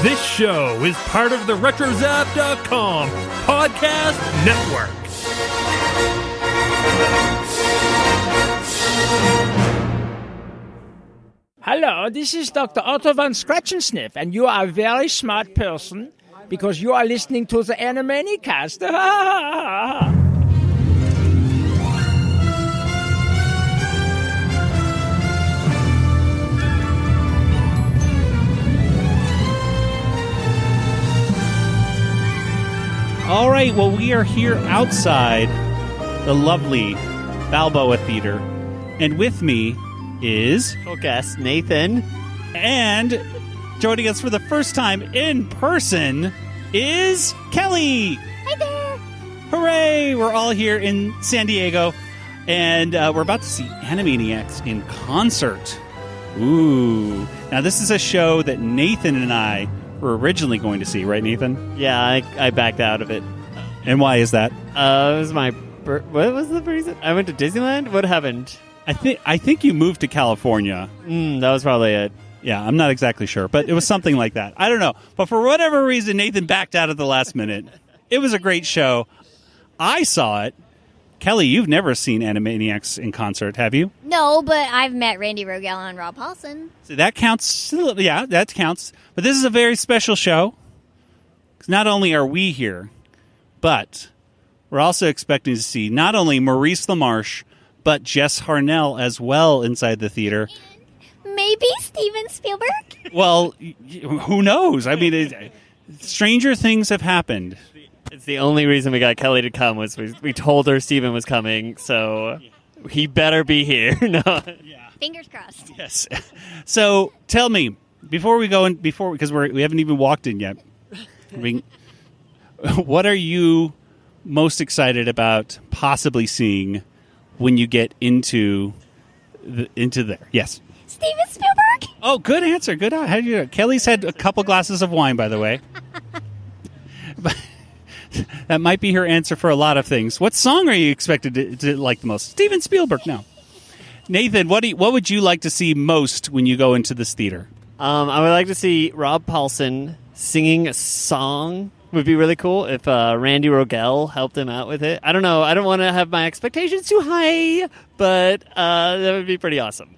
This show is part of the RetroZap.com podcast network. Hello, this is Dr. Otto von Scratchensniff, and you are a very smart person because you are listening to the Animanicast. All right, well, we are here outside the lovely Balboa Theater, and with me is guest Nathan, and joining us for the first time in person is Kelly. Hi there. Hooray! We're all here in San Diego, and we're about to see Animaniacs in concert. Ooh. Now, this is a show that Nathan and I were originally going to see, right, Nathan? Yeah, I backed out of it. And why is that? It was my... What was the reason? I went to Disneyland? What happened? I think you moved to California. That was probably it. Yeah, I'm not exactly sure, but it was something like that. I don't know. But for whatever reason, Nathan backed out at the last minute. It was a great show. I saw it. Kelly, you've never seen Animaniacs in concert, have you? No, but I've met Randy Rogel and Rob Paulsen. So that counts. Yeah, that counts. But this is a very special show. 'Cause not only are we here, but we're also expecting to see not only Maurice LaMarche, but Jess Harnell as well inside the theater. Maybe Steven Spielberg? Well, who knows? I mean, stranger things have happened. It's the only reason we got Kelly to come was we told her Steven was coming, so he better be here. No. Yeah. Fingers crossed. Yes. So tell me, before we go in, because we haven't even walked in yet, what are you most excited about possibly seeing when you get into there? Yes. Steven Spielberg? Oh, good answer. Good. How do you? Kelly's had a couple glasses of wine, by the way. That might be her answer for a lot of things. What song are you expected to like the most? Steven Spielberg. No. Nathan, what would you like to see most when you go into this theater? I would like to see Rob Paulsen singing a song. Would be really cool if Randy Rogel helped him out with it. I don't know. I don't want to have my expectations too high, but that would be pretty awesome.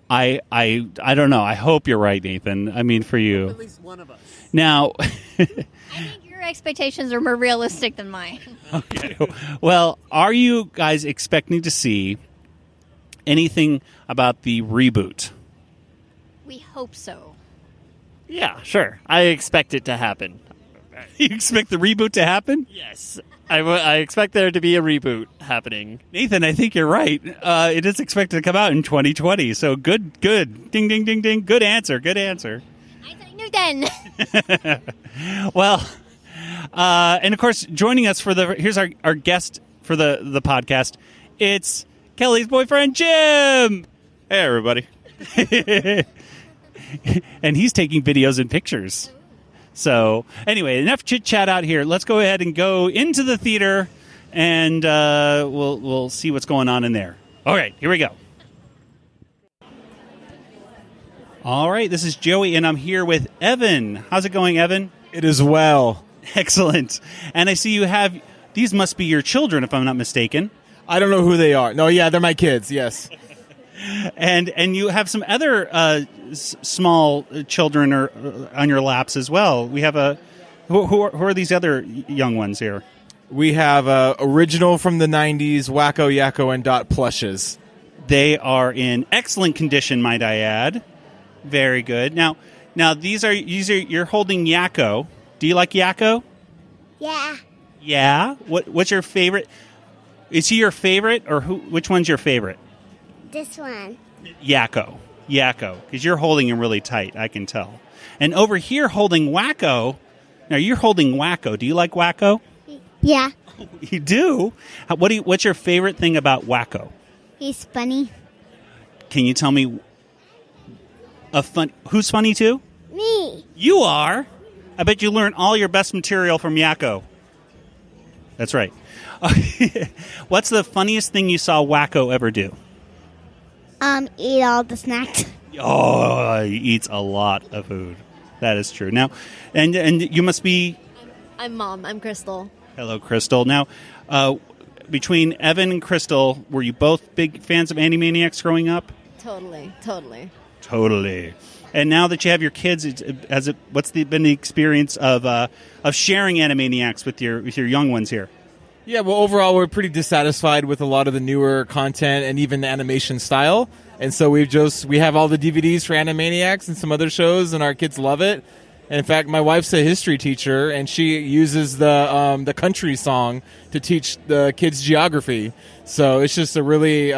I don't know. I hope you're right, Nathan. I mean, for you. At least one of us. Now, I think your expectations are more realistic than mine. Okay. Well, are you guys expecting to see anything about the reboot? We hope so. Yeah, sure. I expect it to happen. You expect the reboot to happen? Yes. I expect there to be a reboot happening. Nathan, I think you're right. It is expected to come out in 2020. So good. Ding, ding, ding, ding. Good answer. I knew then. Well, and of course, joining us here's our guest for the podcast. It's Kelly's boyfriend, Jim. Hey, everybody. And he's taking videos and pictures. So, anyway, enough chit-chat out here. Let's go ahead and go into the theater, and we'll see what's going on in there. All right, here we go. All right, this is Joey, and I'm here with Evan. How's it going, Evan? It is well. Excellent. And I see you have... These must be your children, if I'm not mistaken. I don't know who they are. No, yeah, they're my kids, yes. And you have some other small children on your laps as well. We have who are these other young ones here? We have original from the 90s, Wacko, Yakko, and Dot plushes. They are in excellent condition, might I add. Very good. Now these are you're holding Yakko. Do you like Yakko? Yeah. Yeah. What's your favorite? Is he your favorite, or which one's your favorite? This one. Yakko, because you're holding him really tight, I can tell. And over here holding Wacko, now you're holding Wacko. Do you like Wacko? Yeah. You do? What's your favorite thing about Wacko? He's funny. Can you tell me who's funny too? Me. You are? I bet you learned all your best material from Yakko. That's right. What's the funniest thing you saw Wacko ever do? Eat all the snacks. Oh, he eats a lot of food. That is true. Now, and you must be... I'm Mom. I'm Crystal. Hello, Crystal. Now, between Evan and Crystal, were you both big fans of Animaniacs growing up? Totally. Totally. And now that you have your kids, what's been the experience of sharing Animaniacs with your young ones here? Yeah, well, overall, we're pretty dissatisfied with a lot of the newer content and even the animation style. And so we have all the DVDs for Animaniacs and some other shows, and our kids love it. And in fact, my wife's a history teacher, and she uses the country song to teach the kids geography. So it's just a really,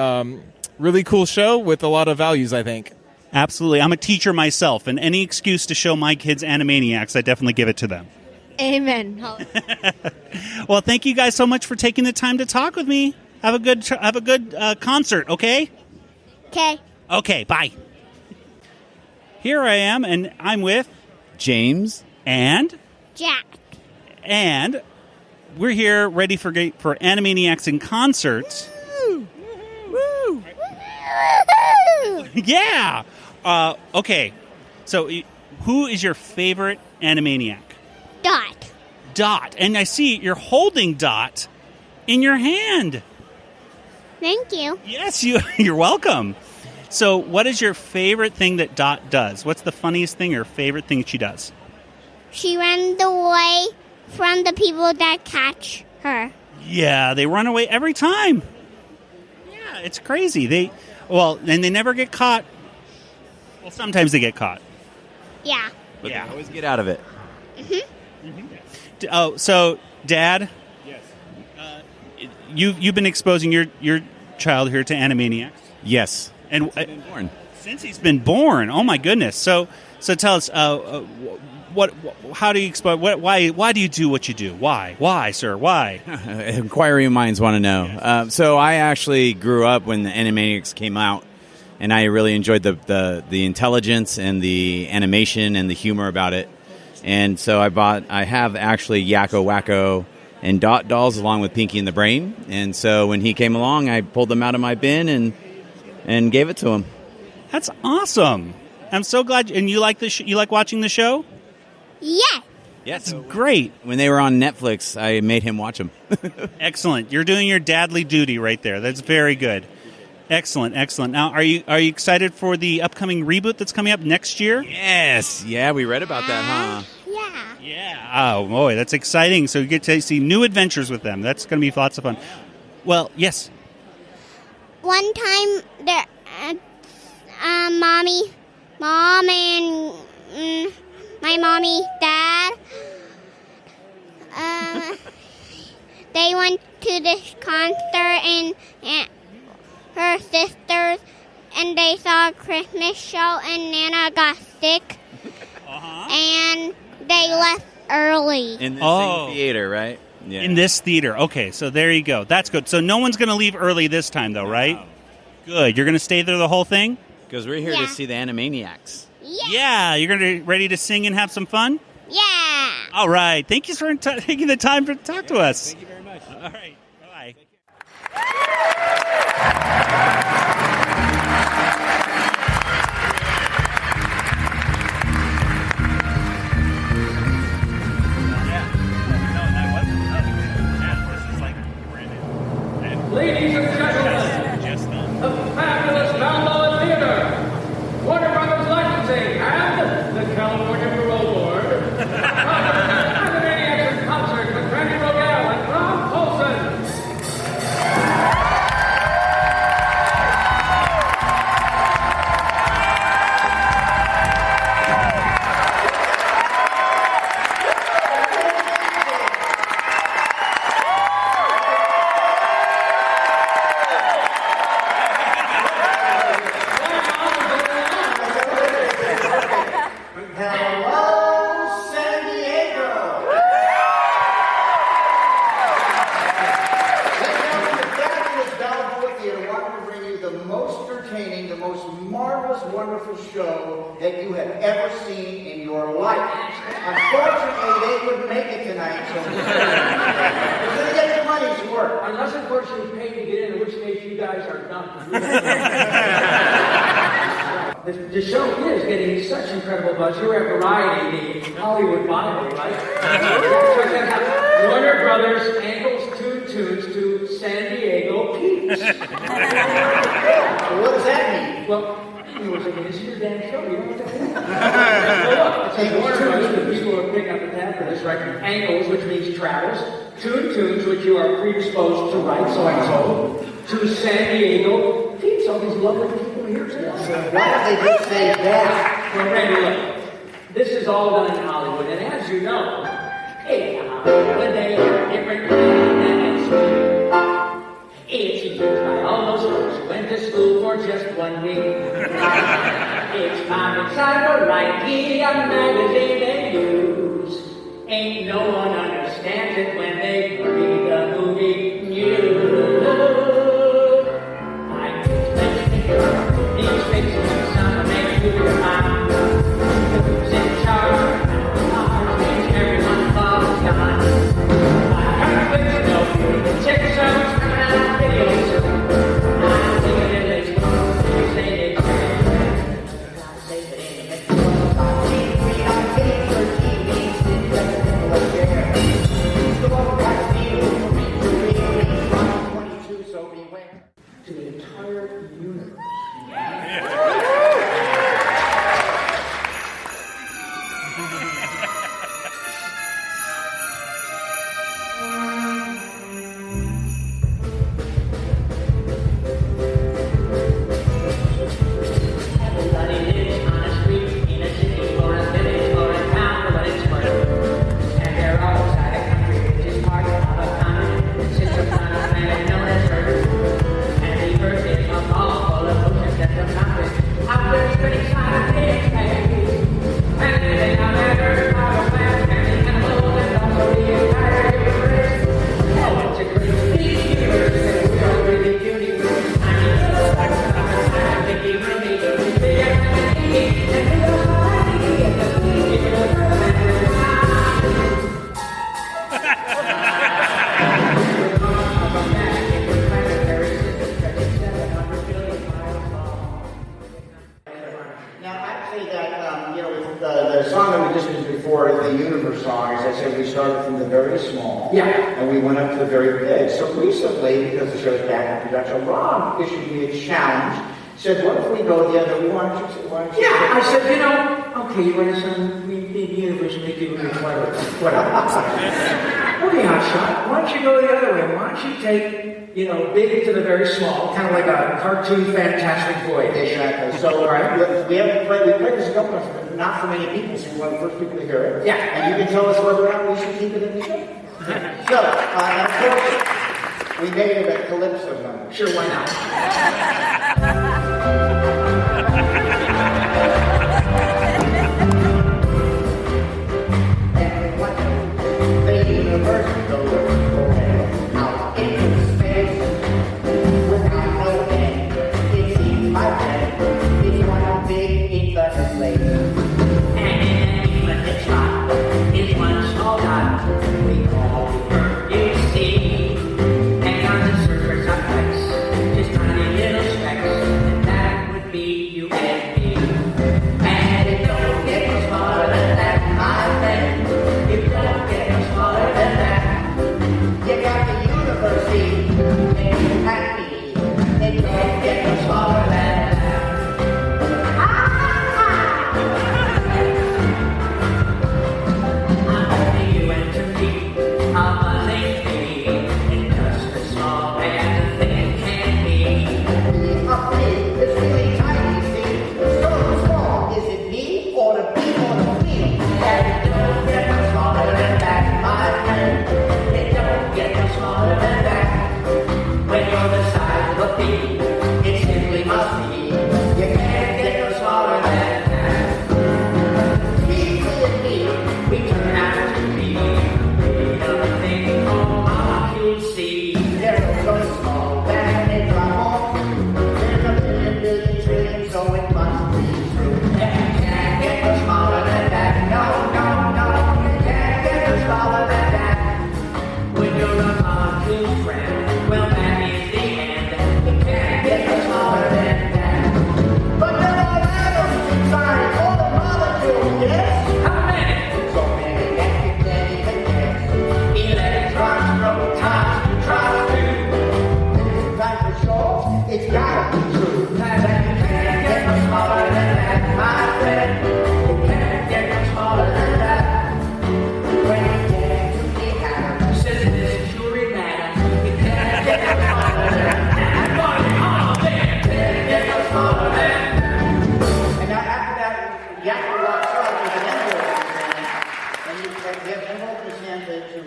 really cool show with a lot of values, I think. Absolutely. I'm a teacher myself, and any excuse to show my kids Animaniacs, I definitely give it to them. Amen. Well, thank you guys so much for taking the time to talk with me. Have a good concert, okay? Okay, bye. Here I am, and I'm with James and Jack. And we're here ready for Animaniacs in concert. Woo! Yeah. Okay. So, who is your favorite Animaniac? Dot. And I see you're holding Dot in your hand. Thank you. Yes, you're welcome. So, what is your favorite thing that Dot does? What's the funniest thing or favorite thing she does? She runs away from the people that catch her. Yeah, they run away every time. Yeah, it's crazy. And they never get caught. Well, sometimes they get caught. Yeah. But they always get out of it. Oh, so Dad? Yes. You've been exposing your child here to Animaniacs? Yes. And since he's been born. Since he's been born. Oh my goodness. So tell us, how do you expose? Why do you do what you do? Why, sir? Why? Inquiring minds want to know. So I actually grew up when the Animaniacs came out, and I really enjoyed the intelligence and the animation and the humor about it. And so I have actually Yakko, Wacko, and Dot dolls along with Pinky and the Brain. And so when he came along, I pulled them out of my bin and gave it to him. That's awesome. I'm so glad. And you like you like watching the show? Yeah. Yes, that's great. When they were on Netflix, I made him watch them. Excellent. You're doing your dadly duty right there. That's very good. Excellent. Now, are you excited for the upcoming reboot that's coming up next year? Yes. Yeah, we read about that, huh? Yeah. Oh, boy, that's exciting. So you get to see new adventures with them. That's going to be lots of fun. Well, yes. One time, Mom and my mommy, Dad, they went to this concert and her sisters, and they saw a Christmas show, and Nana got sick, and they left early. In the same theater, right? Yeah. In this theater. Okay, so there you go. That's good. So no one's going to leave early this time, though, right? No. Good. You're going to stay there the whole thing? Because we're here to see the Animaniacs. Yeah. You're going to ready to sing and have some fun? Yeah. All right. Thank you for taking the time to talk to us. Thank you very much. All right. Bye. Ladies and gentlemen, the fabulous Balboa Theater, Warner Brothers Licensing, and the California Parole Board. Animaniacs in concert with Rogel and Paulsen. Show that you have ever seen in your life. Unfortunately, they couldn't make it tonight, so you're going to get your money's worth. Unless, of course, you pay to get in, in which case you guys are not. The show is getting such incredible buzz. You're at Variety, the Hollywood Bible, right? Warner Brothers ankles Toon Tunes to San Diego Peeps. So what does that mean? Well, you were thinking, this is your damn show. You know what that means? Well, look, Warner Brothers, the people who are picking up the tab for this, right? Ankles, which means travels. Toon Tunes, which you are predisposed to write, so I'm told. To San Diego Peeps, all these lovely people here today. Why don't they just say that? Well, Randy, look, this is all done in Hollywood, and as you know, Hollywood, they are different than it's used by all those folks who went to school for just 1 week. It's comics I don't like, a magazine they use. Ain't no one understands it when they read the movie news. These faces do something make you your mind. Who's in charge? Everyone falls down. I heard with no the check shows coming out videos. I think it is you say they say it ain't we are getting for TV. So beware to the entire universe. Everybody lives on a street, in a city, or a village, or a town, for what it's worth. And they're all outside a country, which is part of a continent, that sits upon a planet known as Earth. And the Earth is a ball full of oceans and the mountains. Out there spinning side of things, and living on that Earth, our planet, and the animals, and also the entire universe. Oh, it's a great big universe, and we are really universe. I mean, it's like a Mickey Rooney, big and Now, I'd say that, with the song that we just did before, the Universe song, as I said, we started from the very small. Yeah. And we went up to the very big. So recently, because the show's back in production, Rob issued me a challenge. He said, what if we go the other way? Why don't you? yeah, I said, okay, you want to send me the universe make you look clever. Whatever. Okay, hotshot, why don't you go the other way? Why don't you take, big to the very small, kind of like a cartoon Fantastic Voyage. Exactly. So we played this a couple times, but not for many people, so we're one of the first people to hear it. Yeah. And you can tell us whether or not we should keep it in the show. So, and of course, we made it a Calypso number. Sure, why not? The universe goes out into space without no end. It seems like that it's one big infinite place. And when it's hot, it's one small dot we call the Earth, you see. And on the surface of X, just tiny little specks, and that would be you and me. And it don't get no smaller than that, my friend. It don't get no smaller than that. You got the universe here, and you happy. It don't get no smaller than that. I'm only you and to me.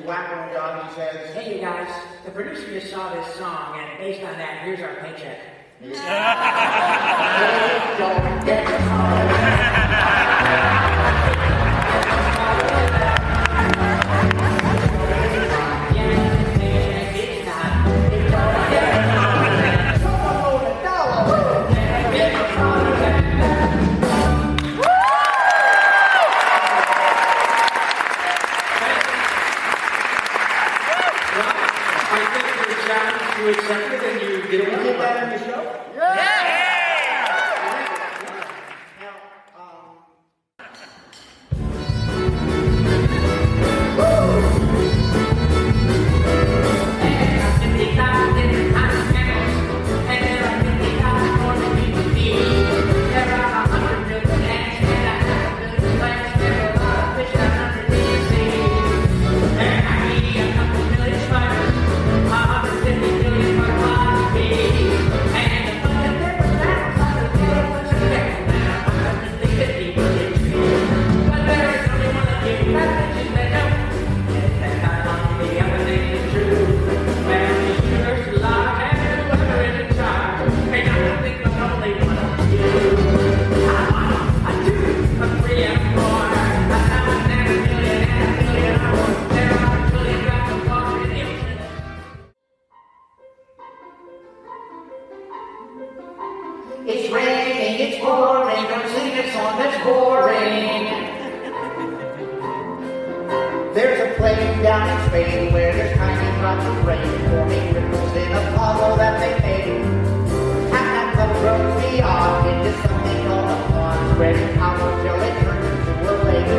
whack on dog, he says, Hey, you guys, the producer just saw this song, and based on that, here's our paycheck. hey, don't get You accepted and you did it. You did that in the show? It's raining, it's pouring, don't sing a song that's boring. There's a place down in Spain where there's tiny drops of rain forming ripples in a puddle that they made. And that puddle grows beyond into something called a pond, spreading out until it turns into a lake.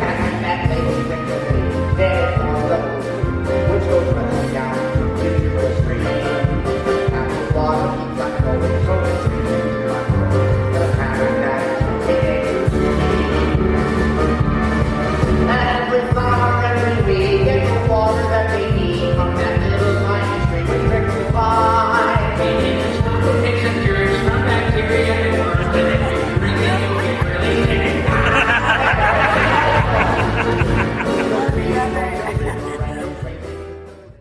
And that lake eventually then it forms a river, which goes running down into a stream. And the water keeps on going, so the stream keeps on going. The pattern that is and with our every week, get the water that we need from that little tiny stream which trickles by. It's some germs from bacteria and worms, and if you drink it, you'll get really sick.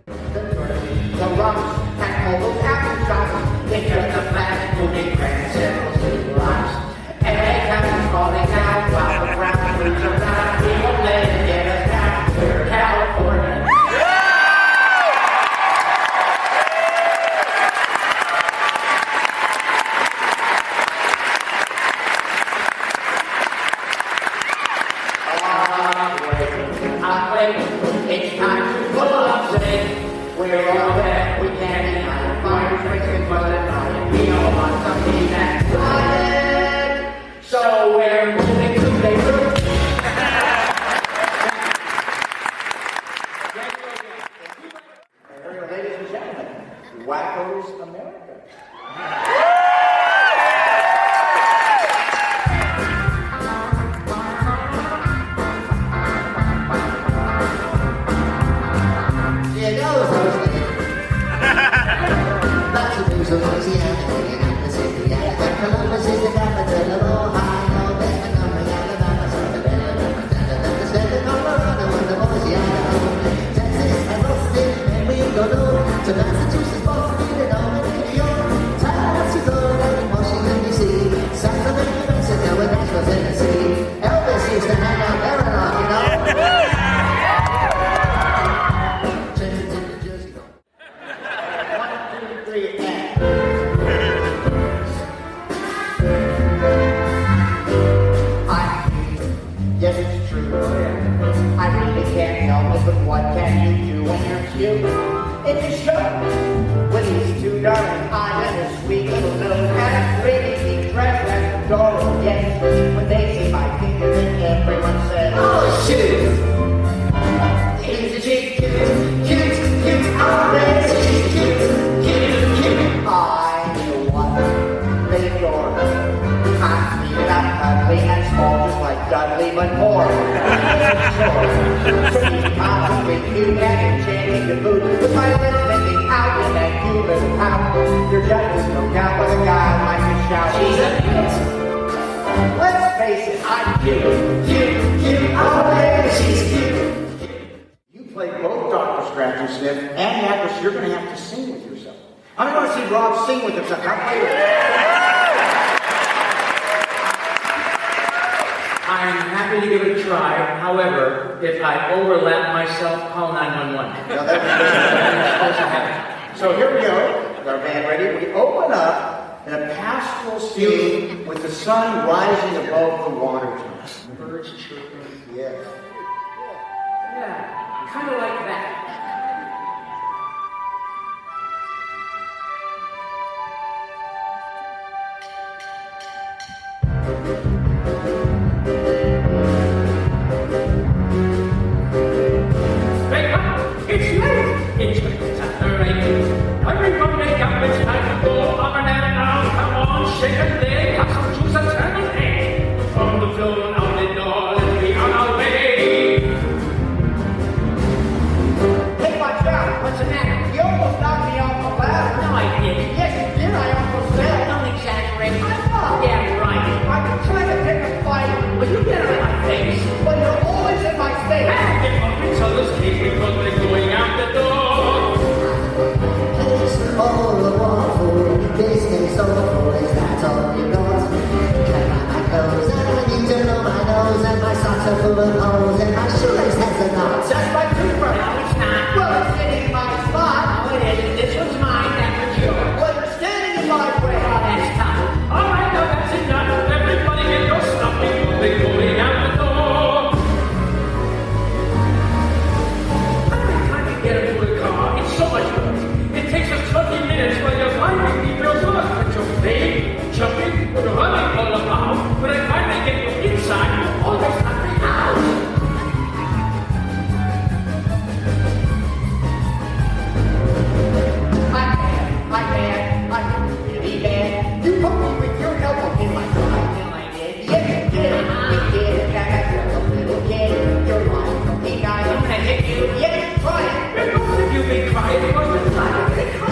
The rocks and all those aftershocks, they just a fast moving grand several little rocks. And they come falling down while the ground moves around. We won't let it get us down. We're California. It's time to pull up, say, we're all that we can deny. Fires racing, but at night, we all want something that's quiet. So we're moving to Beirut. Ladies and gentlemen, Wacko's America. Yeah, that was hosting. Lots of news of Louisiana, hanging out the city. That Columbus is the capital of Ohio. Then Montgomery, Alabama, South Alabama, Montana, then the state of Colorado, and the Boise, Idaho. Texas and Austin, and we go north to Massachusetts, Boston, and Albany, New York. Tallahassee, Florida, and Washington, D.C. Sacramento, New Mexico, and Nashville, Tennessee. Elvis used to hang out there a lot, you know. Yes, it's true. I really can't help it, but what can you do when you're cute? It is show with these two darling eyes and a sweet little nose and a pretty neat dress that's adorable. Yes, when they see my fingers, then everyone says, "Oh, shoot! Isn't she cute? Cute, cute! Oh, man, she's cute, cute, cute!" I know what they adore. I'm sweet and I'm cuddly and small, just like Dudley, but more. Pretty constantly cute and enchanting the mood with my lips making out in that cute little house. Your judges no doubt with a guy like to shout, "She's a cute." Let's face it, I'm cute, cute, cute. Oh, man, she's cute. You play both. Jess, you're going to have to sing with yourself. I'm going to see Rob sing with himself. How about you? I'm happy to give it a try. However, if I overlap myself, call 911. No, that's supposed to happen. So here we go. With our band ready. We open up in a pastoral scene with the sun rising above the water. Birds chirping. Yes. Yeah, kind of like that. Wake up! It's late! It's Saturday. Everybody wake up, it's time to go up and down now. Come on, shake a leg, have some juice and turn an egg. From the floor and out the door, let's be on our way. Hey, watch out! What's the matter? You almost knocked me off the ladder. No, I didn't. Yes, you did. I almost fell. Don't exaggerate. I know. Yeah, right. I've been trying to pick a fight. Well, you get out of my face. But you're always in my face. Get up each other's case because we're going out the door. It's all the waffle, business awful, is that all you got? Cut my clothes and I need to know my nose and my socks are full of holes and my shoelace has a knot. That's my toothbrush. No, it's not. Well, it's sitting in my spot. No, it isn't. This one's mine. That one's yours. Well, you're standing in my way. Oh, that's tough. All right, now that's enough. Everybody get your stuff. We're going out the door. I've been trying to get into a car. It's so much work. It takes us 20 minutes while you're finding details of us. But you're playing, jumping, you're running all about. When I finally get you inside, you always have me out. I'm really bad. You put me with your elbow in my side. No, I did. Yes, you did. You did. That you're a little kid. You're lying for me, guys. I'm gonna hit you. Yes, try it. You're both of you been crying because we're trying to get caught.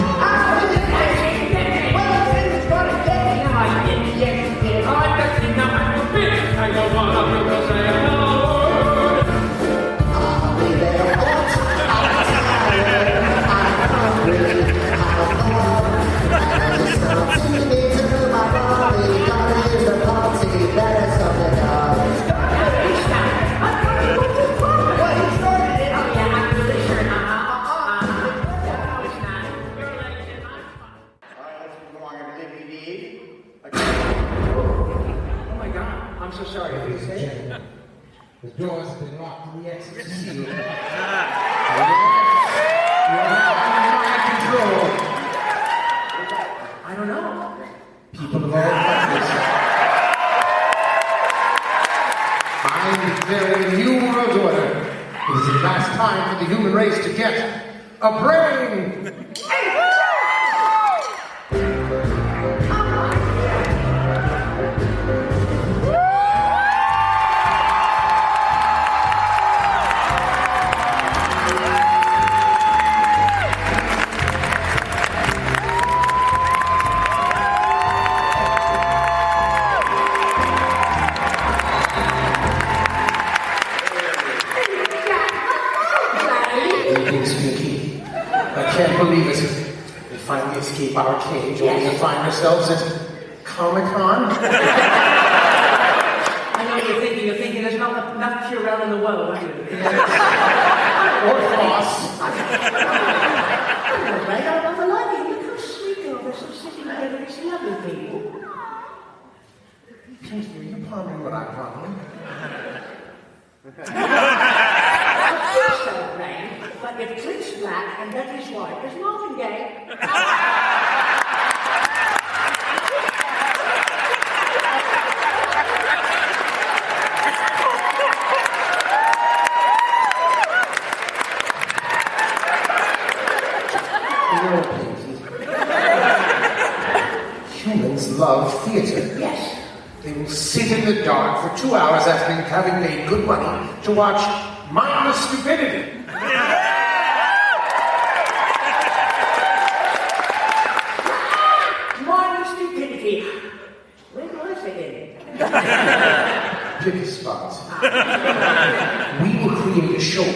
Well, it's got to get me. No, I didn't. Yes, you did. Oh, that's enough. I'm a bitch. I don't want to because I am no word. I'll be there, what? I'm tired, I'm hungry, I'm bored. And it's starting to my body, gotta use the party, better stop the dog. Well, he started it. Oh, yeah, I'm really sure. No, it's not. Your legs in my spot. All right, let's move along. Every DVD. Oh, my God. I'm so sorry. What did you say? The doors have been locked and the exit sealed. You're under my control. I don't know. People of all countries. I'm declaring a new world order. It is the last time for the human race to get a brain. I can't believe it. We finally escape our cage only to find ourselves at Comic-Con. I know you're thinking there's not enough pure around in the world, are you? Or Foss. Right out of the lighting. Look how sweet they are. They're so sitting together. It's lovely, people. Please, are you palming what I'm palming? So, Ray, but if Clint's black and Becky's white, there's nothing gay. Humans love theater. Yes. They will sit in the dark for 2 hours after having made good money to watch mindless stupidity. Mindless stupidity. Where was it in? Pity spots. We will create a show.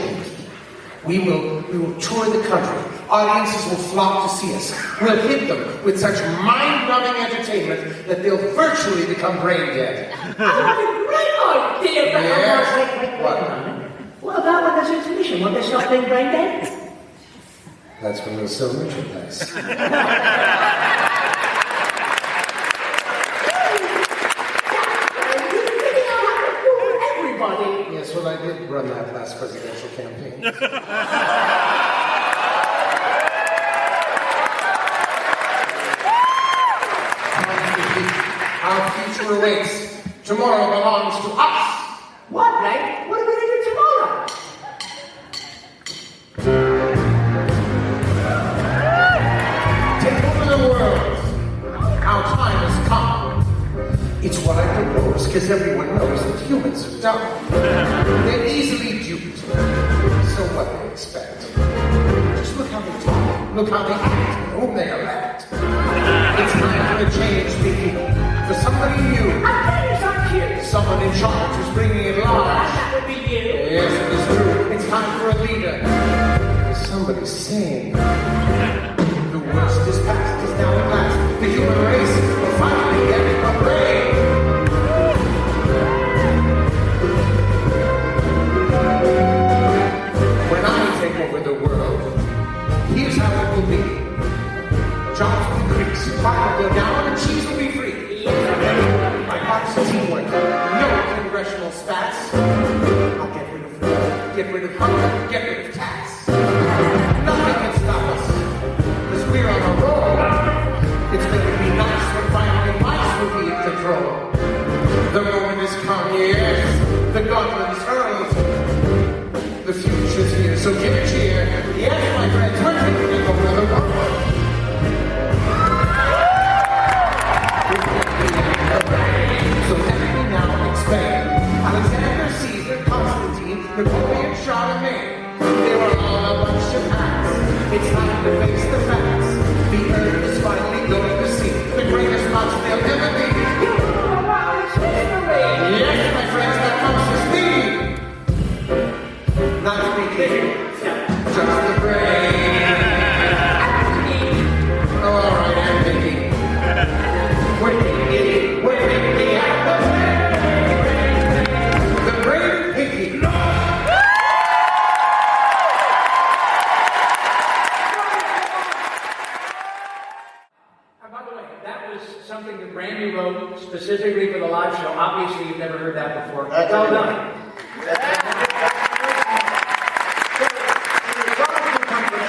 We will tour the country, Audiences will flock to see us. We'll hit them with such mind-numbing entertainment that they'll virtually become brain dead. I have a great idea. Yes? Wait What? a minute. What about when there's intermission? Won't they stop being brain dead? That's when we'll sell merchandise. Everybody. Yes, well, I did run that last presidential campaign. Our future awaits. Tomorrow belongs to us. What, Blake? What are we going to do tomorrow? Take over the world. Our time has come. It's what I propose, because everyone knows that humans are dumb. They're easily duped. So what do they expect? Just look how they talk, look how they act, and whom they elect. It's time for a change, Vicky. For somebody new. Someone in charge who's bringing it large. That would be you. Yes, it is true. It's time for a leader. Somebody sane. The worst is past, is now at last. The human race will finally get a break. When I take over the world, here's how it will be. Jobs will increase, fire will go down, and cheese will be free. Bipartisan teamwork, no congressional spats. I'll get rid of war, get rid of hunger, get rid of tax. Nothing can stop us, because we're on a roll. It's going to be nice when finally mice will be in control. The moment has come, yes, the gauntlet is hurled. The future's here, so give a cheer. Yes, my friends, we're taking over the world. So let me now explain. Alexander, Caesar, Constantine, Napoleon, Charlemagne. They were all a bunch of hacks. It's time to face the facts. The earth is finally going to see the greatest monster they'll ever be. Yes, my friends, that monster's me. Not to be kidding. Just the brain. Oh, all right, I'm thinking. We're thinking. We're thinking at the brain pinky. By the way, that was something that Randy wrote specifically for the live show. Obviously, you've never heard that before. Well done.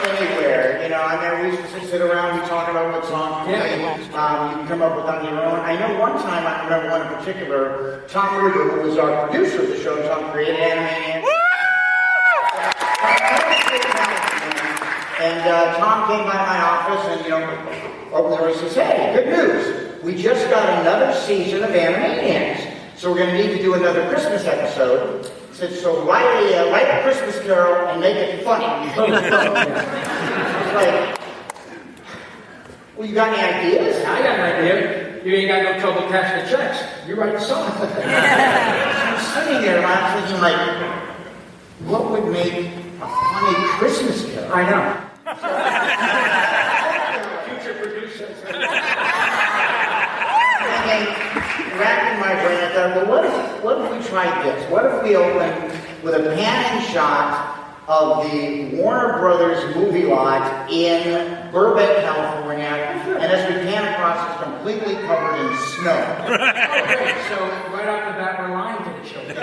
Anywhere, you know, I mean, we used to sit around and talk about what songs to play. You can come up with on your own. I know one time, I remember one in particular, Tom Rogel, who was our producer of the show, Tom created Animaniacs. And Tom came by my office and, you know, opened the door and says, hey, good news. We just got another season of Animaniacs. So we're going to need to do another Christmas episode. He said, so write a Christmas carol and make it funny. Like, well, you got any ideas? I got an idea. You ain't got no trouble cashing the checks. You write the song. So I'm sitting there and I'm thinking, like, what would make a funny Christmas carol? I know. Future producers. Racking my brain, I thought, well, what if we tried this? What if we opened with a pan and shot of the Warner Brothers movie lot in Burbank, California, and as we pan across, it's completely covered in snow. Okay, so right off the bat, we're lying to the children.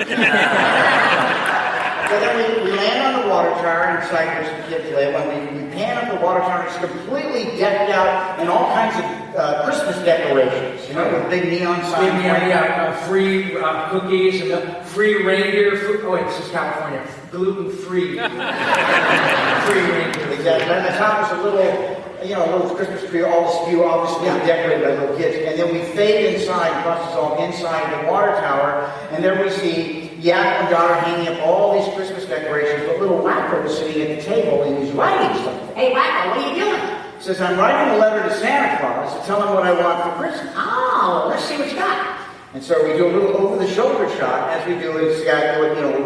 So then we land on the water tower in Cyprus, the kids live. When we pan up the water tower, it's completely decked out in all kinds of Christmas decorations, you know, with big neon signs. Free cookies and free reindeer food. Oh wait, this is California. Gluten-free. Free reindeer. Exactly. And the top is a little Christmas tree, all spew, obviously decorated by little kids. And then we fade inside, crosses all inside the water tower, and there we see Yak and daughter hanging up all these Christmas decorations, but little Wacko was sitting at the table and he's writing something. Hey, Wacko, what are you doing? He says, I'm writing a letter to Santa Claus to tell him what I want for Christmas. Oh, let's see what you got. And so we do a little over-the-shoulder shot as we do it.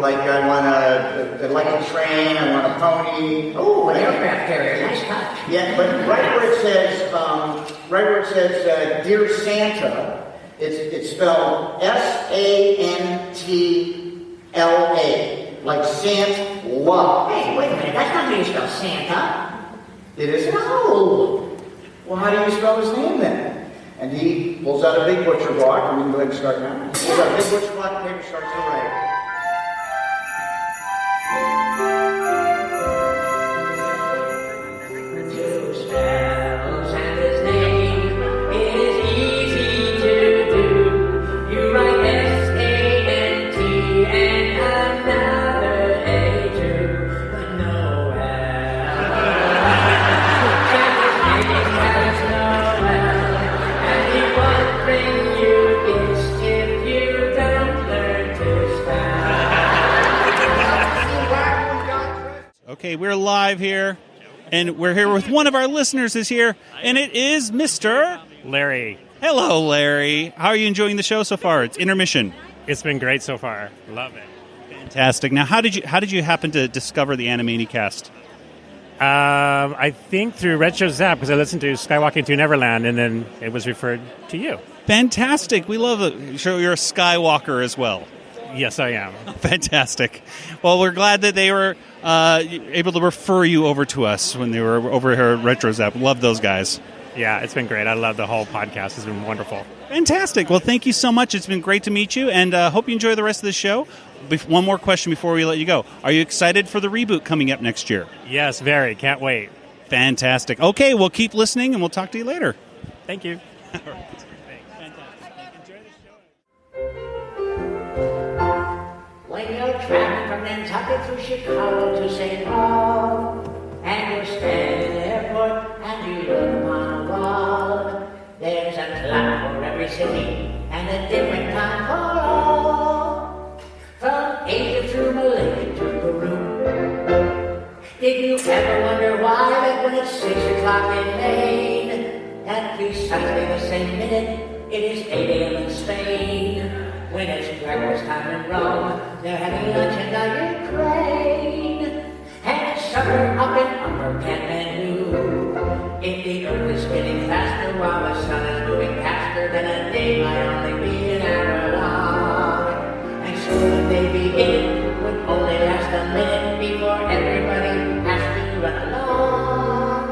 Like I want a lightning train, I want a pony. Oh, an aircraft carrier. Nice touch. Yeah, but right where it says Dear Santa, it's spelled Santla, like Santa. Hey, wait a minute. That's not how you spell Santa. It isn't? No. Well, how do you spell his name then? And he pulls out a big butcher block, and we can go ahead and start now. He pulls out a big butcher block, paper starts to write. To spell Santa's name is easy to do. You write S-A-N-T and another A too. But Noel. Santa's name has Noel, and he won't bring you gifts if you don't learn to spell. Okay, we're live here, and we're here with one of our listeners is here, and it is Mr. Larry. Hello, Larry. How are you enjoying the show so far? It's intermission. It's been great so far. Love it. Fantastic. Now, how did you happen to discover the Animanicast? I think through Retro Zap, because I listened to Skywalking to Neverland, and then it was referred to you. Fantastic. We love it. So you're a Skywalker as well. Yes, I am. Fantastic. Well, we're glad that they were able to refer you over to us when they were over here at Retro Zap. Love those guys. Yeah, it's been great. I love the whole podcast. It's been wonderful. Fantastic. Well, thank you so much. It's been great to meet you, and hope you enjoy the rest of the show. One more question before we let you go. Are you excited for the reboot coming up next year? Yes, very. Can't wait. Fantastic. Okay, we'll keep listening, and we'll talk to you later. Thank you. All right. When you're traveling from Nantucket through Chicago to St. Paul, and you're standing in the airport and you look upon a wall, there's a clock for every city and a different time for all. From Asia through Malaysia to Peru. Did you ever wonder why that when it's 6 o'clock in Maine, at precisely the same minute, it is 8 a.m. in Spain? When it's breakfast time in Rome, they're having lunch in Ukraine. And it's supper up in Upper Kathmandu. If the earth is spinning faster while the sun is moving faster, then a day might only be an hour long. And so the day beginning would only last a minute before everybody has to run along.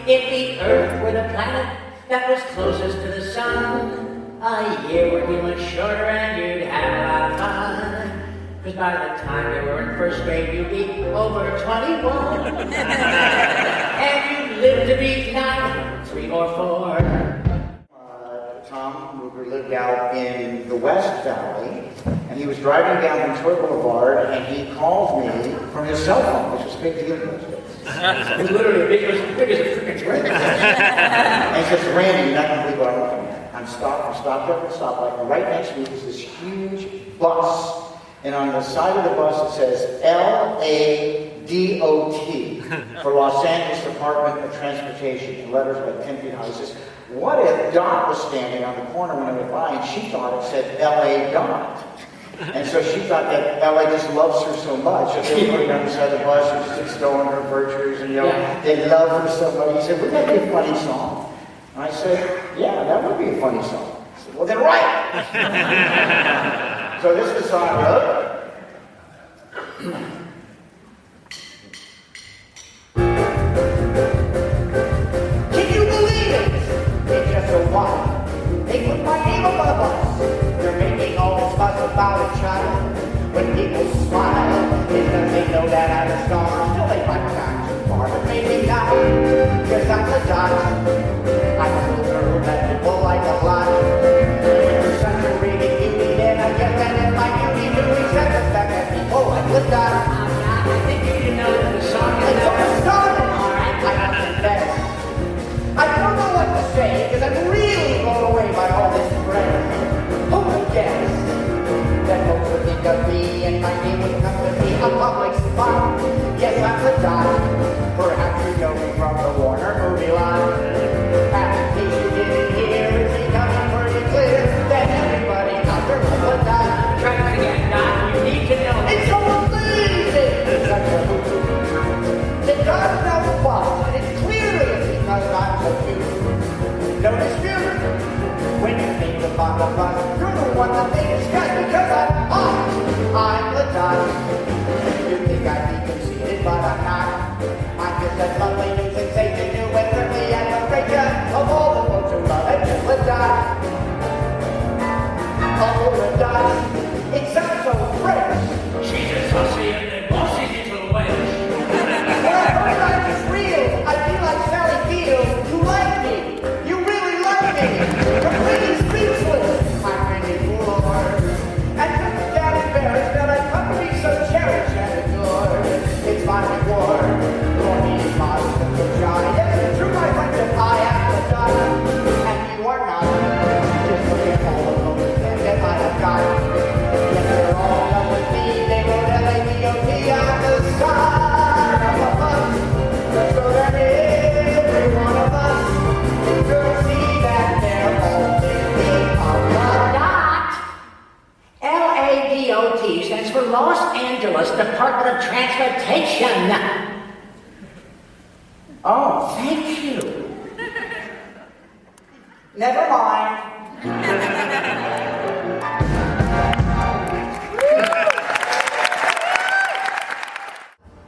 If the earth were the planet that was closest to the sun, a year would be much shorter and you'd have a lot of fun. Because by the time you were in first grade, you'd be over 21. And you'd live to be 9, 3, or 4. Tom Ruger lived out in the West Valley, and he was driving down Ventura Boulevard, and he called me from his cell phone, which was a big deal in those days. It was literally big as a freaking train. And he says, Randy, you're not going to believe what I'm looking at. I'm stopped at the stoplight, and right next to me is this huge bus, and on the side of the bus it says LADOT for Los Angeles Department of Transportation in letters like 10 feet high. He says, what if Dot was standing on the corner when I went by, and she thought it said LA Dot? And so she thought that LA just loves her so much that they put her on the side of the bus and just extolling her virtues, and they love her so much. He said, wouldn't that be a funny song? And I said, yeah, that would be a funny song. He said, well, then write. So this is the song I wrote. Can you believe it? It's just so wild. They put my name on the bus. They're making all this fuss about a child. When people smile, it's because they know that I'm a star. Still they might not too far, but maybe not. Cause I'm the Dot. I'm a little girl that people like a lot. When you're such a really beauty, then I guess that is my beauty to accept the fact that people like the Dot. I think you didn't know that the song is started. Alright, I have to confess. I don't know what to say, because I'm really blown away by all this praise. Who would guess that folks would think of me and my name would come to be a public spot? Yes, I'm the Dot. Perhaps you know me from the Warner movie line. And in case you didn't hear, it's becoming pretty clear that everybody think I'd be conceited, but I'm not. I'm just as lovely, new sensation, new and friendly admiration of all the folks who love it. Let's die. Oh, the dust. It sounds so French. She's a saucy and then bossy little wench. Her life is real. I feel like Sally Field. You like me. You really like me. Completely speechless. I'm really floored. And just down embarrassed that I've come to be so cherished and adored. It's my reward. For me, modest and so shy. Yes, through my friendship, I am the done. And you are not. Just look at all the moments that I have got. Yes, they're all in love with me. They wrote LABOT on the side of a bus. So that every one of us could see that they're all thinking of the LADOT stands for Los Angeles Department of Transportation. Oh, thank you. Never mind.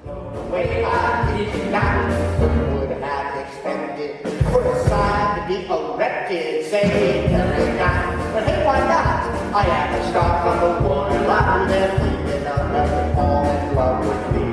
The way I did not would have expected for a sign to be erected, saying every night, but hey, why not? I am a star from the waterline, they're thinking of never fall in love with me.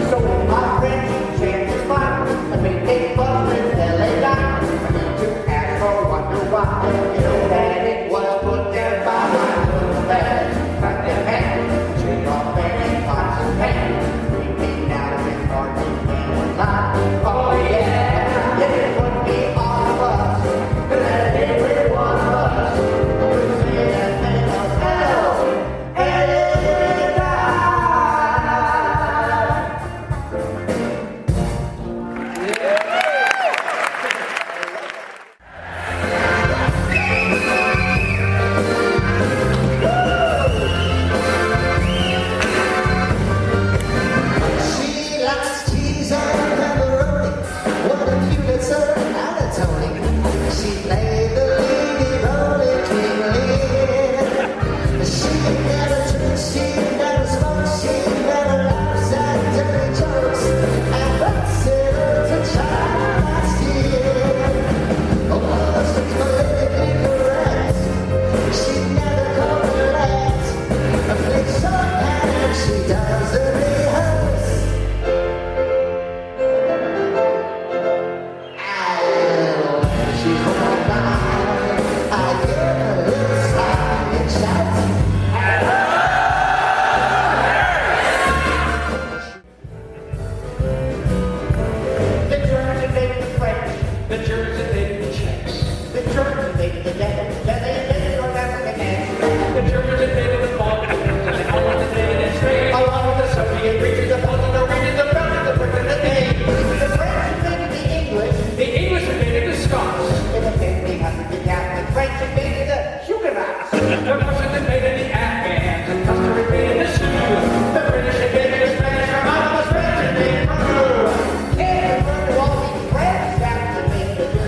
So when my friends changed his mind and made a buzz with LA Dot, I need to ask for wonder why. You know that it was put there by my little bag. Cut their hand, shake off any pots and pans. We came down and party and one time. Oh yeah, it would be all of us. That every one of us would say that thing of LA She likes cheese and pepperoni. What a cute sir out of Tony. She played the lady rolling king. She never drinks, she never smokes, she never laughs at dirty jokes. And considered a child last year. Oh, she's politically correct. She never collects. A flicks her hand and she does the rehearse. She's on my I give her a little smile and shout. The Germans invaded the French. The Germans invaded the Czechs. The Germans invaded the Dutch. Then they invaded North Africa next. The Germans invaded the Balkans, and the Allies invaded Spain. Along with the Soviet regions, the Poland, the Norwegians, the Belgians, the Brits, and the Danes. The French invaded the English. The English invaded the Scots. In the 1500s, the Catholic French invaded the Huguenots. The Russians invaded the Afghans, and Custer invaded the Sioux. The British invaded the Spanish Armada, the Spanish invaded Peru. Can't remember all these French that invaded the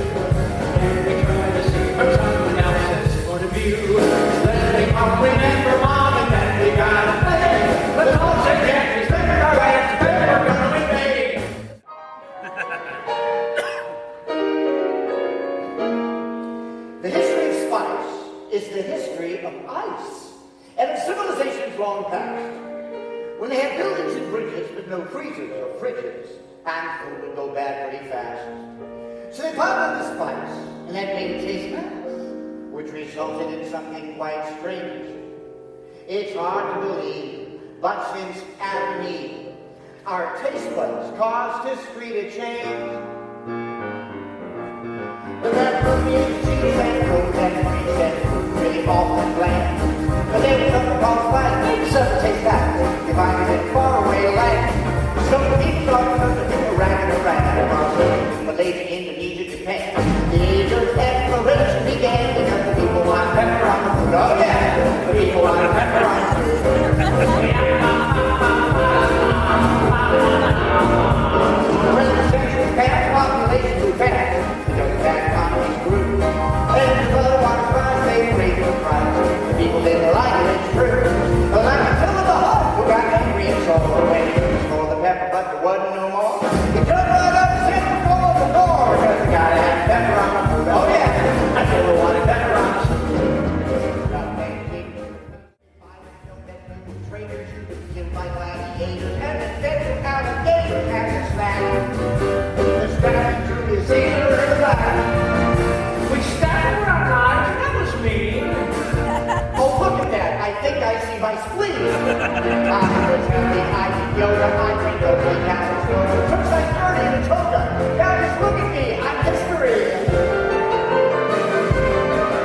And we try to see from someone else's point of view. Let's take our remember mom, and then we gotta play. Let's all shake hands, respect our rights, and we're gonna invade. The history of spice is the history of ice and of civilizations long past. When they had buildings and bridges with no freezers or fridges, and food would go bad pretty fast. So they piled the spice, and that made it taste nice, which resulted in something quite strange. It's hard to believe, but since Adam and Eve, our taste buds caused history to change. The pepperoni, cheese, and fruit, and grease, and fruit, really awful and bland. But there was something called spice, made something taste that if I was in faraway land. So people started to around and around, Malaysia, Indonesia, Japan. The age of exploration began because the people want pepper on the food. Oh yeah, the people want pepper on the food. When the centuries passed, population grew fast. Because that economy grew. And the butter water fries, they raised the price. The people didn't like it, it's true. But like a pill of the heart. healthy, I eat yoga, I drink oatmeal, castles, yoga, looks like Ernie and Toga. Now just look at me, I'm history.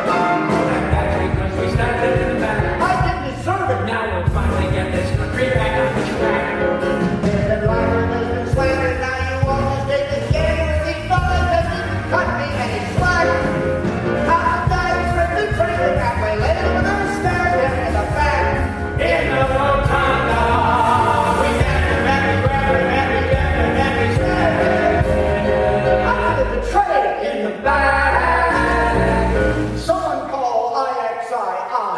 And that's because we started in the back. I didn't deserve it. Now we'll finally get this country back on the track. There's been liar, there's been slander, now you all just take the game with these fellas that didn't cut me any slack. Half the time, strictly training, halfway later, when I'm staring him in the back. In the rotunda, We get him and we grab him and we get him and we stab him. I'm the betrayer in the back. Someone call IXII.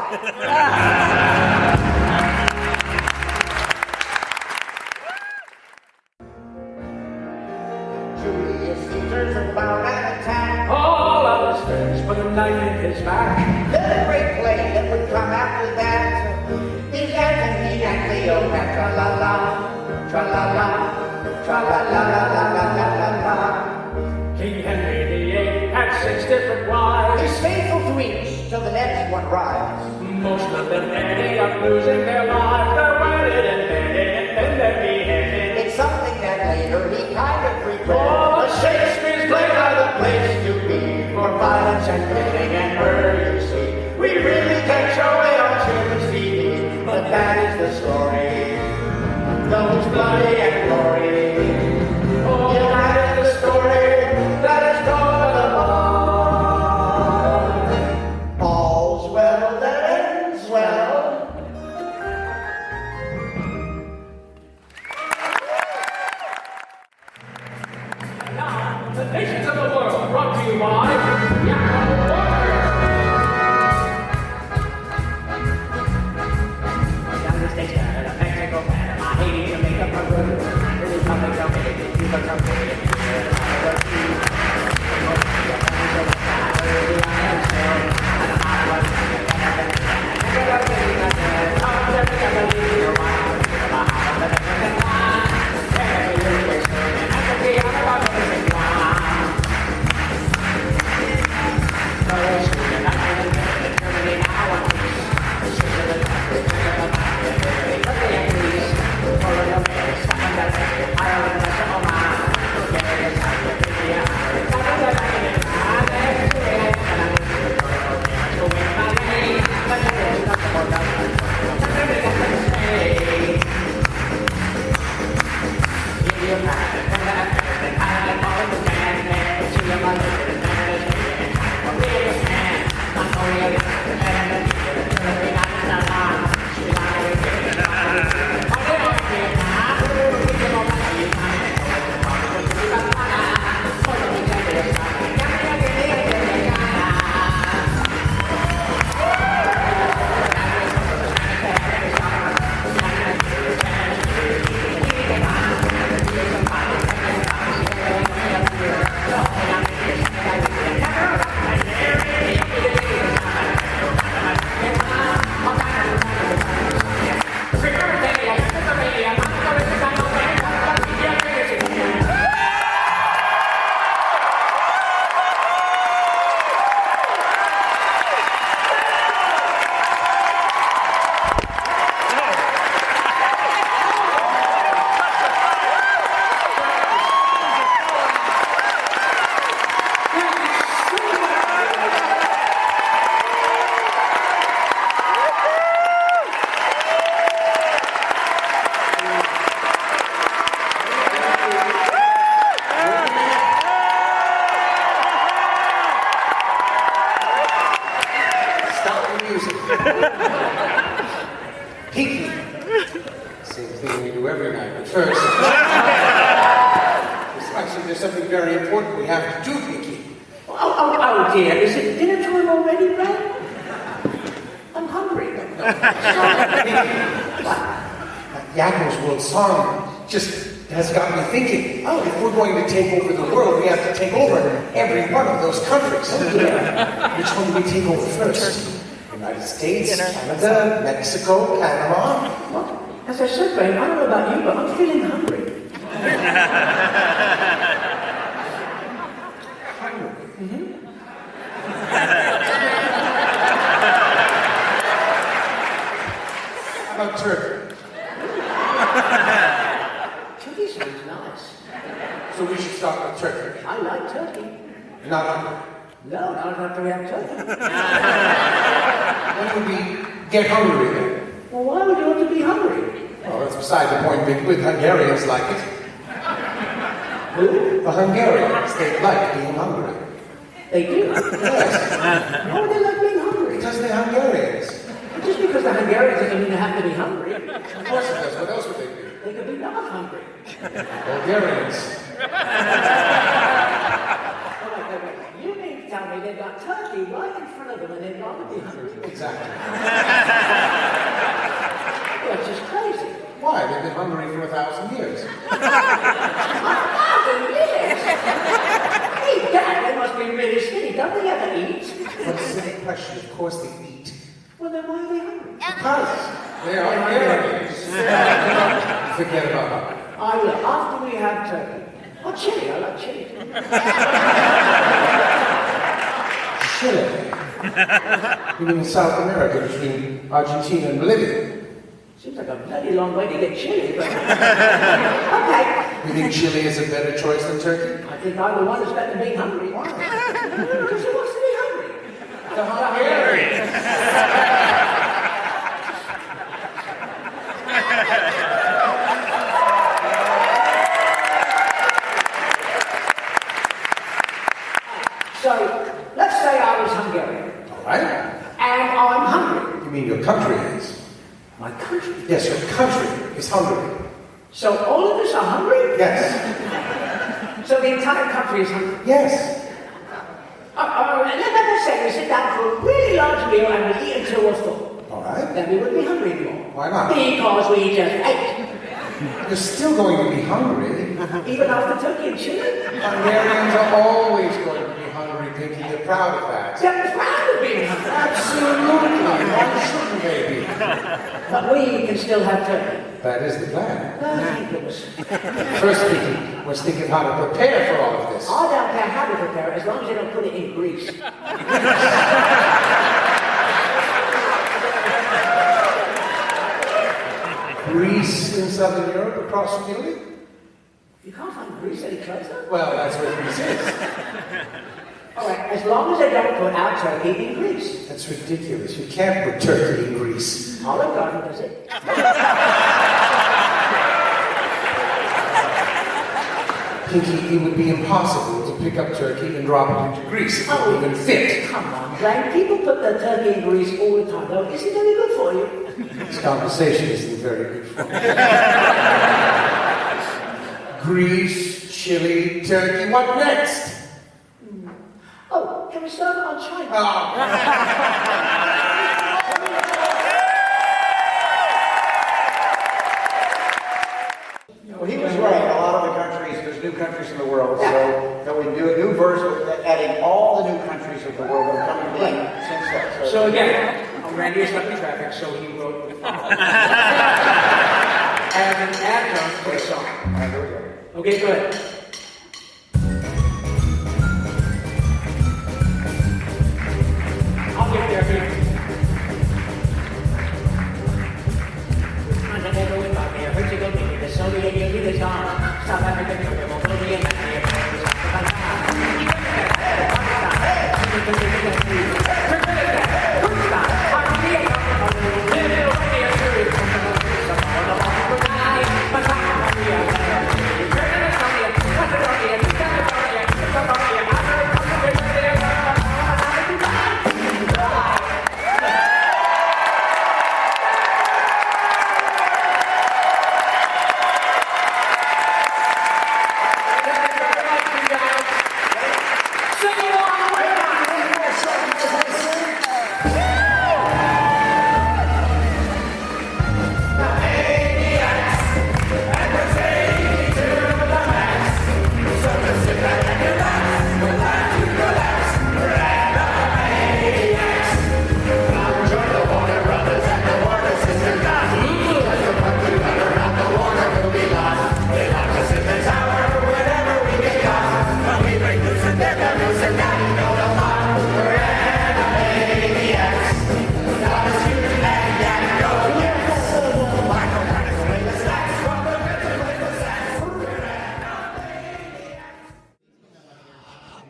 Julius Caesar's about an attack. all of his friends put a knife in his back. Then a great play that would come after that is Antony and Cleopatra, la la, tra la la, tra la la la la la la la la. King Henry VIII had 6 different wives. He's faithful to each till the next one rides. Most of them ended up losing their lives. They're wedded and bedded and then they're beheaded. It's something that later he kind of regretted. Oh, the Shakespeare's plays are the place to be For violence and killing and murder, you see, we really can show it on children's TV. But that is the story, though it's bloody and glory. Oh, that is the story that is told of all. All's well that ends well. Now, the nations of the world brought to you by Yakko Water. United States, Canada, Mexico, Panama, Haiti, Jamaica, Peru, Republic of Haiti, Cuba, Jamaica, Pinky. Same thing we do every night, but first. Actually, there's something very important we have to do, Pinky. Oh dear, is it dinner time already, Brad? I'm hungry. Yakko's world song just has got me thinking. Oh, if we're going to take over the world, we have to take over every one of those countries. Which one do we take over first? United States, Canada, Mexico, Panama. Well, as I said, Brad, I don't know about you, but I'm feeling hungry. How about Turkey? So we should start with turkey. I like turkey. Not hungry. No, not after we have turkey. When would we get hungry then? Well, why would you want to be hungry? Oh, that's beside the point. With Hungarians like it. Who? The Hungarians, they like being hungry. They do? Yes. Why would they like being hungry? Because they're Hungarians. Just because they're Hungarians doesn't mean they have to be hungry. Of course it does. What else would they be? They could be not hungry. Bulgarians. Wait. You mean to tell me they've got turkey right in front of them and they'd rather be hungry? Exactly. Well, it's just crazy. Why? They've been hungry for 1,000 years. 1,000 years? Hey, Dad, they must be really skinny. Don't they ever eat? What a silly question. Of course they eat. Well, then why are they hungry? Because they are Hungarians. Forget about that. I will. After we have turkey. Oh, chili. I like chili. Chile. You mean South America, between Argentina and Bolivia? Seems like a bloody long way to get chili, but... Okay. You think Chile is a better choice than turkey? I think I'm the one who's better than being hungry. Why? Because who wants to be hungry? The Hungarians. So, let's say I was Hungarian. All right. And I'm hungry. You mean your country is? My country? Yes, your country is hungry. So all of us are hungry? Yes. So the entire country is hungry? Yes. Let's say we sit down for a really large meal and we eat until we're full. All right. Then we wouldn't be hungry anymore. Why not? Because we just ate. You're still going to be hungry. Even after turkey and chili? Hungarians are always going to be hungry, Pinky. They're proud of that. They're proud of being hungry. Absolutely. Why shouldn't they be? But we can still have turkey. That is the plan. Thank goodness. First, Pinky, let's think of how to prepare for all of this. I don't care how to prepare it, as long as they don't put it in grease. Greece in Southern Europe, across from Italy? You can't find grease any closer? Well, that's where Greece is. All right, as long as they don't put our turkey in grease. That's ridiculous. You can't put turkey in Greece. Olive Garden does it. Pinky, it would be impossible to pick up turkey and drop it into grease. It wouldn't even fit. Come on, Glenn. People put their turkey in grease all the time, though. Isn't very good for you? This conversation isn't very good for me. Grease, chili, turkey. What next? Oh, can we serve it on China? Well, he was right. A lot of the countries, there's new countries in the world, so we do a new verse with adding all the new countries of the world that have come in since that. So again, Randy is stuck in traffic, so he wrote the following. As an adjunct to the song. Here we go. Okay, good. I'll get there, here. South Africa, Mongolia,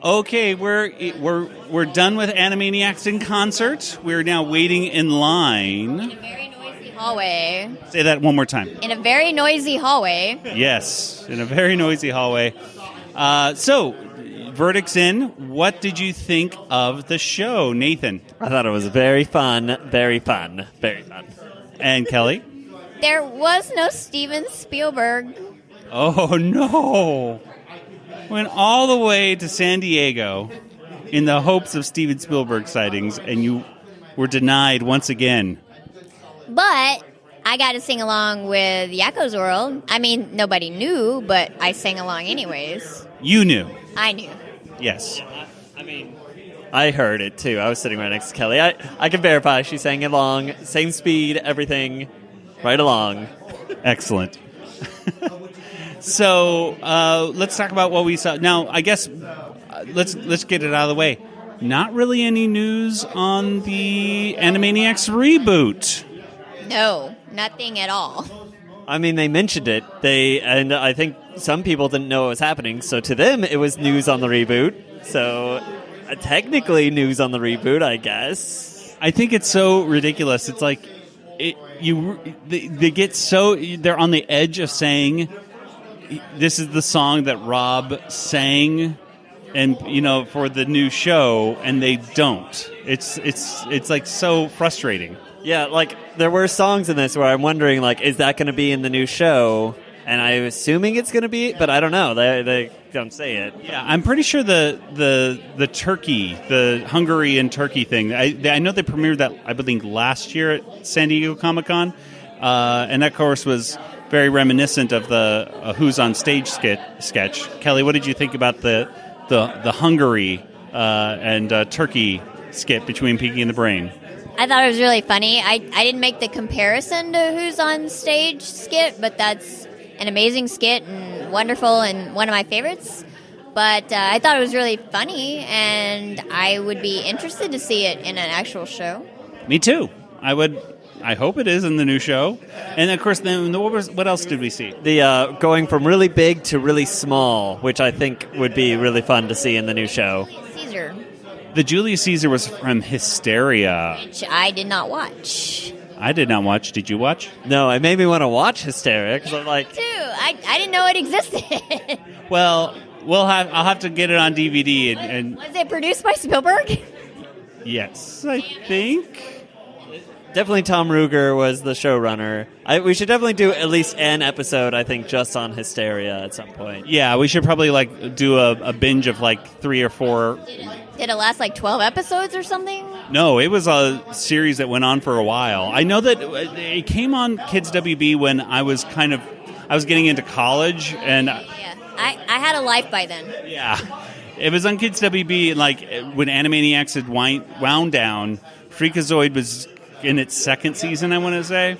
Okay, we're done with Animaniacs in concert. We're now waiting in line. Hallway. Say that one more time. In a very noisy hallway. Yes, in a very noisy hallway. So, verdicts in. What did you think of the show, Nathan? I thought it was very fun, very fun, very fun. And Kelly? There was no Steven Spielberg. Oh, no. Went all the way to San Diego in the hopes of Steven Spielberg sightings, and you were denied once again. But I got to sing along with Yakko's World. I mean, nobody knew, but I sang along anyways. You knew. I knew. Yes. I heard it, too. I was sitting right next to Kelly. I can verify she sang along, same speed, everything, right along. Excellent. So let's talk about what we saw. Now, I guess let's get it out of the way. Not really any news on the Animaniacs reboot. No, nothing at all. I mean, they mentioned it. And I think some people didn't know it was happening. So to them, it was news on the reboot. So technically news on the reboot, I guess. I think it's so ridiculous. It's like they get so they're on the edge of saying this is the song that Rob sang, and for the new show, and they don't. It's like so frustrating. Yeah, like there were songs in this where I'm wondering, like, is that going to be in the new show? And I'm assuming it's going to be, but I don't know. They don't say it. Yeah, I'm pretty sure the turkey, the Hungary and turkey thing. I know they premiered that, I believe, last year at San Diego Comic-Con, and that, of course, was very reminiscent of the Who's on Stage sketch. Kelly, what did you think about the Hungary and turkey skit between Pinky and the Brain? I thought it was really funny. I didn't make the comparison to Who's on Stage skit, but that's an amazing skit and wonderful and one of my favorites. But I thought it was really funny, and I would be interested to see it in an actual show. Me too. I hope it is in the new show. And of course, then what else did we see? The going from really big to really small, which I think would be really fun to see in the new show. Caesar. The Julius Caesar was from Hysteria, Which I did not watch. I did not watch. Did you watch? No, it made me want to watch Hysteria because I'm like, Too. I didn't know it existed. Well, I'll have to get it on DVD and Was it produced by Spielberg? yes, I think. definitely Tom Ruger was the showrunner. We should definitely do at least an episode, I think, just on Hysteria at some point. Yeah, we should probably do a binge of 3 or 4. Did it last 12 episodes or something? No, it was a series that went on for a while. I know that it came on Kids WB when I was getting into college, and I had a life by then. yeah, it was on Kids WB. When Animaniacs had wound down, Freakazoid was in its second season, I want to say.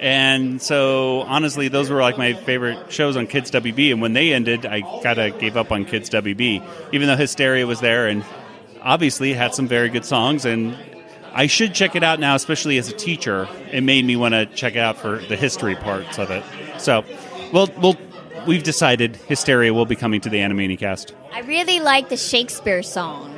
And so, honestly, those were my favorite shows on Kids WB. And when they ended, I kind of gave up on Kids WB, even though Hysteria was there and obviously it had some very good songs. And I should check it out now, especially as a teacher. It made me want to check it out for the history parts of it. So, we've decided Hysteria will be coming to the Animanicast. I really like the Shakespeare song.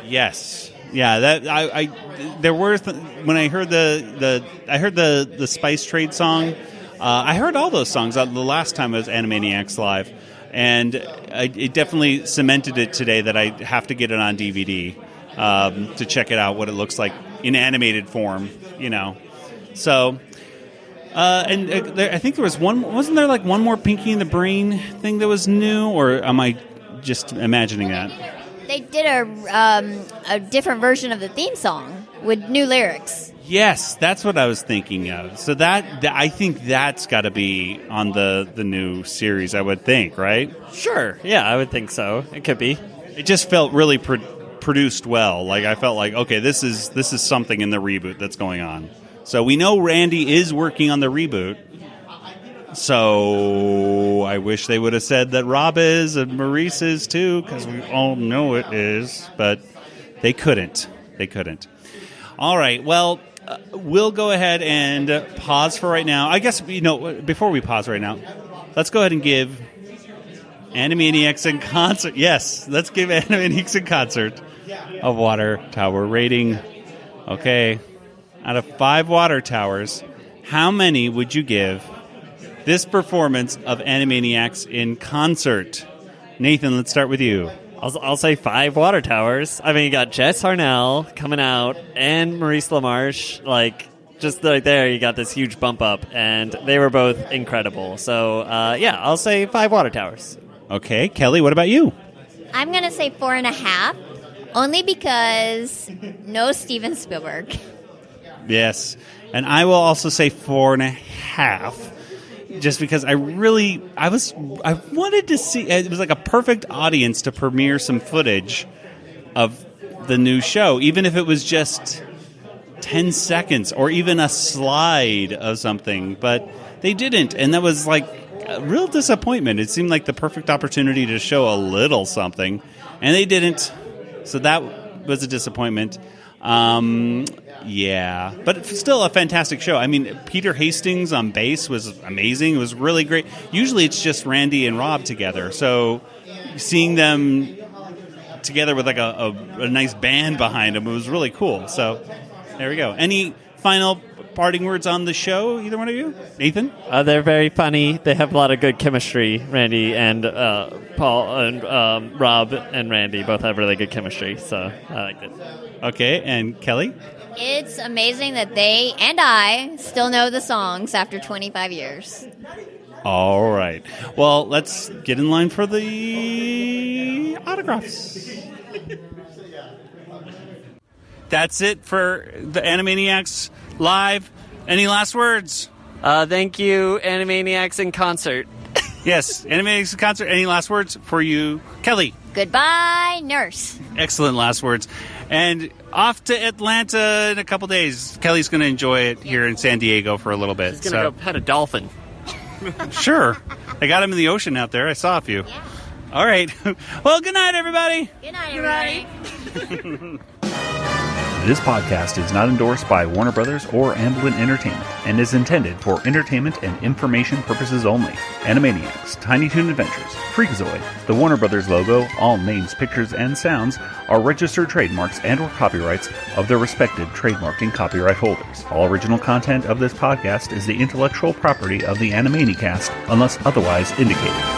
Yes. Yeah, that there were when I heard the Spice Trade song. I heard all those songs the last time I was Animaniacs Live, and it definitely cemented it today that I have to get it on DVD to check it out, what it looks like in animated form, So, I think there was wasn't there one more Pinky and the Brain thing that was new, or am I just imagining that? They did a different version of the theme song with new lyrics. Yes, that's what I was thinking of. So that I think that's got to be on the new series, I would think, right? Sure. Yeah, I would think so. It could be. It just felt really produced well. I felt okay, this is something in the reboot that's going on. So we know Randy is working on the reboot. So I wish they would have said that Rob is and Maurice is too, because we all know it is, but they couldn't. All right, well, we'll go ahead and pause for right now. I guess, before we pause right now, let's go ahead and give Animaniacs in Concert. Yes, let's give Animaniacs in Concert a water tower rating. Okay. Out of 5 water towers, how many would you give this performance of Animaniacs in Concert? Nathan, let's start with you. I'll say 5 water towers. I mean, you got Jess Harnell coming out and Maurice LaMarche. Like, just right there, you got this huge bump up, and they were both incredible. So, I'll say 5 water towers. Okay, Kelly, what about you? I'm going to say 4.5, only because no Steven Spielberg. Yes, and I will also say 4.5. Just because I wanted to see, it was like a perfect audience to premiere some footage of the new show, even if it was just 10 seconds or even a slide of something, but they didn't, and that was like a real disappointment. It seemed like the perfect opportunity to show a little something, and they didn't, so that was a disappointment. Yeah, but still a fantastic show. I mean, Peter Hastings on bass was amazing. It was really great. Usually it's just Randy and Rob together, so seeing them together with like a nice band behind them, it was really cool. So there we go. Any final parting words on the show, either one of you? Nathan? They're very funny. They have a lot of good chemistry. Randy and Paul and Rob and Randy both have really good chemistry, so I liked it. Okay, and Kelly? It's amazing that they and I still know the songs after 25 years. All right. Well, let's get in line for the autographs. That's it for the Animaniacs Live. Any last words? Thank you, Animaniacs in Concert. Yes, Animaniacs in Concert. Any last words for you, Kelly? Goodbye, nurse. Excellent last words. And off to Atlanta in a couple days. Kelly's going to enjoy it here in San Diego for a little bit. He's going to go pet a dolphin. Sure. They got him in the ocean out there. I saw a few. Yeah. All right. Well, good night, everybody. Good night, everybody. This podcast is not endorsed by Warner Brothers or Amblin Entertainment and is intended for entertainment and information purposes only. Animaniacs, Tiny Toon Adventures, Freakazoid, the Warner Brothers logo, all names, pictures, and sounds are registered trademarks and or copyrights of their respective trademark and copyright holders. All original content of this podcast is the intellectual property of the Animanicast unless otherwise indicated.